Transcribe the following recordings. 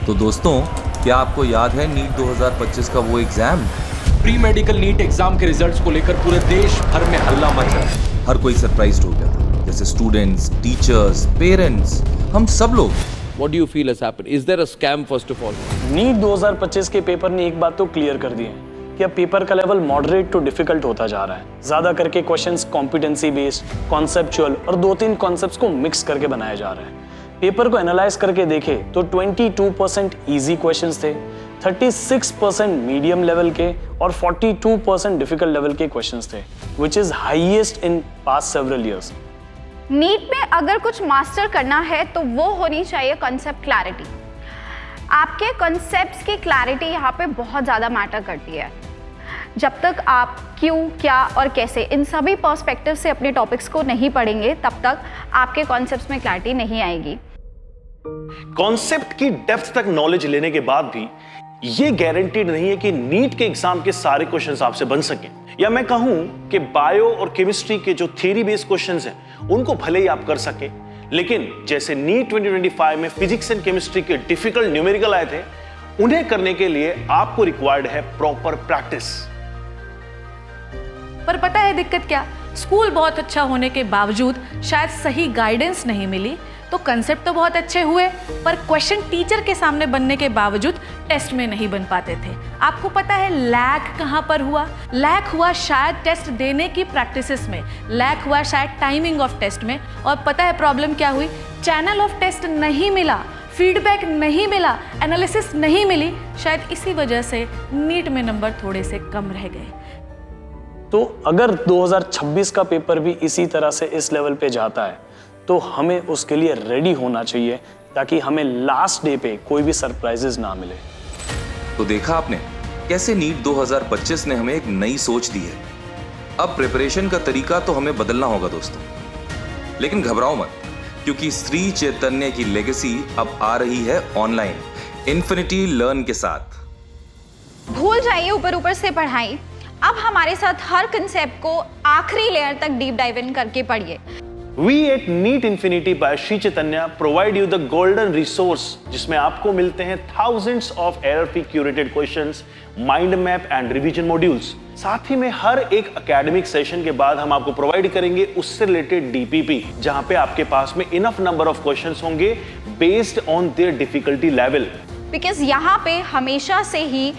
तो दोस्तों, क्या आपको याद है नीट 2025 का वो exam? Pre medical NEET exam के रिजल्ट्स को लेकर पूरे देश भर में हल्ला मच रहा है। हर कोई सरप्राइज्ड हो गया था, जैसे स्टूडेंट्स, टीचर्स, पेरेंट्स, हम सब लोग। What do you feel has happened? Is there a scam first of all? NEET 2025 के पेपर ने एक बात तो क्लियर कर दी है कि अब पेपर का लेवल मॉडरेट टू डिफिकल्ट होता जा रहा है। ज्यादा करके क्वेश्चंस कॉम्पिटेंसी बेस्ड, कॉन्सेप्चुअल और 2-3 कॉन्सेप्ट्स को मिक्स करके बनाया जा रहा है। पेपर को एनालाइज करके देखे तो 22% इजी क्वेश्चंस थे, 36% मीडियम लेवल के और 42% डिफिकल्ट लेवल के क्वेश्चंस थे, which is highest in past several years. NEET में अगर कुछ मास्टर करना है तो वो होनी चाहिए कॉन्सेप्ट क्लैरिटी। आपके कॉन्सेप्ट्स की क्लैरिटी यहाँ पे बहुत ज़्यादा मैटर करती है। जब तक आप क्यों, क्या और कैसे इन सभी पर्सपेक्टिव से अपने टॉपिक्स को नहीं पढ़ेंगे, तब तक आपके कॉन्सेप्ट्स में क्लैरिटी नहीं आएगी। कॉन्सेप्ट की डेप्थ तक नॉलेज लेने के बाद भी ये गारंटीड नहीं है कि नीट के एग्जाम के सारे क्वेश्चंस आपसे बन सकें। या मैं कहूं कि बायो और केमिस्ट्री के जो थ्योरी बेस्ड क्वेश्चंस हैं उनको भले ही आप कर सके, लेकिन जैसे नीट 2025 में फिजिक्स एंड केमिस्ट्री के डिफिकल्ट न्यूमेरिकल आए थे, उन्हें करने के लिए आपको रिक्वायर्ड है प्रॉपर प्रैक्टिस। पर पता है दिक्कत क्या? स्कूल बहुत अच्छा होने के बावजूद शायद सही गाइडेंस नहीं मिली, तो कंसेप्ट तो बहुत अच्छे हुए पर क्वेश्चन टीचर के सामने बनने के बावजूद टेस्ट में नहीं बन पाते थे। आपको पता है लैग कहाँ पर हुआ? लैग हुआ शायद टेस्ट देने की प्रैक्टिसेस में, लैग हुआ शायद टाइमिंग ऑफ टेस्ट में। और पता है प्रॉब्लम क्या हुई? चैनल ऑफ टेस्ट नहीं मिला, फीडबैक नहीं मिला, एनालिसिस नहीं मिली। शायद इसी वजह से नीट में नंबर थोड़े से कम रह गए। तो अगर 2026 का पेपर भी इसी तरह से इस लेवल पे जाता है तो हमें उसके लिए रेडी होना चाहिए, ताकि हमें लास्ट डे पे कोई भी सरप्राइजेस ना मिले। तो देखा आपने कैसे नीट 2025 ने हमें एक नई सोच दी है। अब प्रिपरेशन का तरीका तो हमें बदलना होगा दोस्तों, लेकिन घबराओ मत, क्योंकि श्री चैतन्य की लेगेसी अब आ रही है ऑनलाइन, इन्फिनिटी लर्न के साथ। भूल जाइए ऊपर ऊपर से पढ़ाई, अब हमारे साथ हर कंसेप्ट को आखिरी लेयर तक डीप डाइव इन करके पढ़िए। We at NEET Infinity by Shri Chaitanya provide you the golden resource, जिसमें आपको मिलते हैं thousands of error-free curated questions, mind map and revision modules। साथ ही में हर एक एकेडमिक सेशन के बाद हम आपको प्रोवाइड करेंगे उससे रिलेटेड DPP, जहां पे आपके पास में इनफ नंबर ऑफ क्वेश्चंस होंगे based on their difficulty level. Because यहाँ पे हमेशा से ही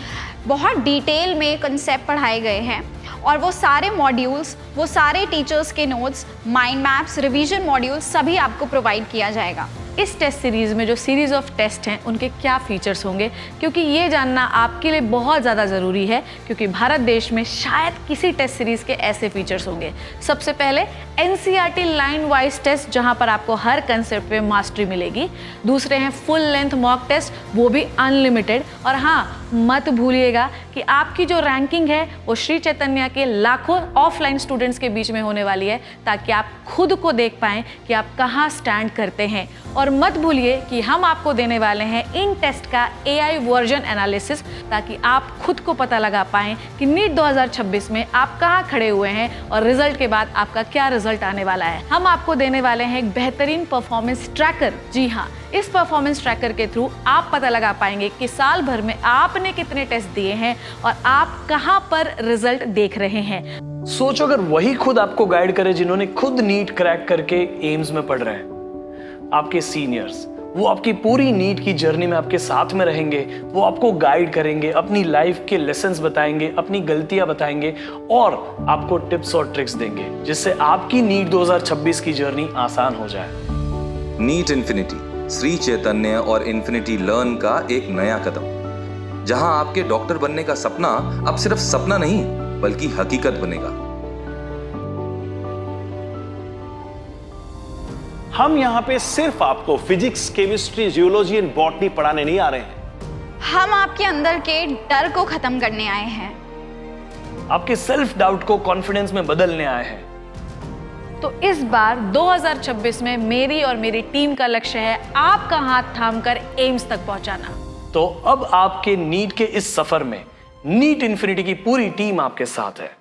बहुत डिटेल में कंसेप्ट पढ़ाए गए हैं और वो सारे मॉड्यूल्स, वो सारे टीचर्स के notes, mind maps, revision modules सभी आपको प्रोवाइड किया जाएगा। इस टेस्ट सीरीज में जो सीरीज ऑफ टेस्ट हैं उनके क्या फीचर्स होंगे, क्योंकि ये जानना आपके लिए बहुत ज़्यादा ज़रूरी है, क्योंकि भारत देश में शायद किसी टेस्ट सीरीज के ऐसे फीचर्स होंगे। सबसे पहले NCERT लाइन वाइज टेस्ट, जहां पर आपको हर कंसेप्ट पे मास्टरी मिलेगी। दूसरे हैं फुल लेंथ मॉक टेस्ट, वो भी अनलिमिटेड। और हाँ, मत भूलिएगा कि आपकी जो रैंकिंग है वो श्री चैतन्य के लाखों ऑफलाइन स्टूडेंट्स के बीच में होने वाली है, ताकि आप खुद को देख पाएं कि आप कहाँ स्टैंड करते हैं। और मत भूलिए कि हम आपको देने वाले हैं इन टेस्ट का AI वर्जन एनालिसिस, ताकि आप खुद को पता लगा पाएं कि नीट 2026 में आप कहाँ खड़े हुए हैं और रिजल्ट के बाद आपका क्या रिजल्ट आने वाला है। हम आपको देने वाले हैं एक बेहतरीन परफॉर्मेंस ट्रैकर। जी हाँ, इस परफॉर्मेंस ट्रैकर के थ्रू आप पता लगा पाएंगे कि साल भर में आपने कितने टेस्ट दिए हैं और आप कहां पर रिजल्ट देख रहे हैं। सोचो अगर वही खुद आपको गाइड करे जिन्होंने खुद नीट क्रैक करके एम्स में पढ़ रहे हैं, आपके सीनियर्स, वो आपकी पूरी नीट की जर्नी में आपके साथ में रहेंगे, वो आपको गाइड करेंगे, अपनी लाइफ के लेसन्स बताएंगे, अपनी गलतियां बताएंगे और आपको टिप्स और ट्रिक्स देंगे, जिससे आपकी नीट 2026 की जर्नी आसान हो जाए। नीट इन्फिनिटी, श्री चैतन्य और इन्फिनिटी लर्न का एक नया कदम, जहां आपके डॉक्टर बनने का सपना अब सिर्फ सपना नहीं बल्कि हकीकत बनेगा। हम यहाँ पे सिर्फ आपको physics, chemistry, geology and botany पढ़ाने नहीं आ रहे हैं। हम आपके अंदर के डर को खत्म करने आए हैं, आपके सेल्फ डाउट को कॉन्फिडेंस में बदलने आए हैं। तो इस बार 2026 में मेरी और मेरी टीम का लक्ष्य है आपका हाथ थामकर एम्स तक पहुंचाना। तो अब आपके नीट के इस सफर में नीट इन्फिनिटी की पूरी टीम आपके साथ है।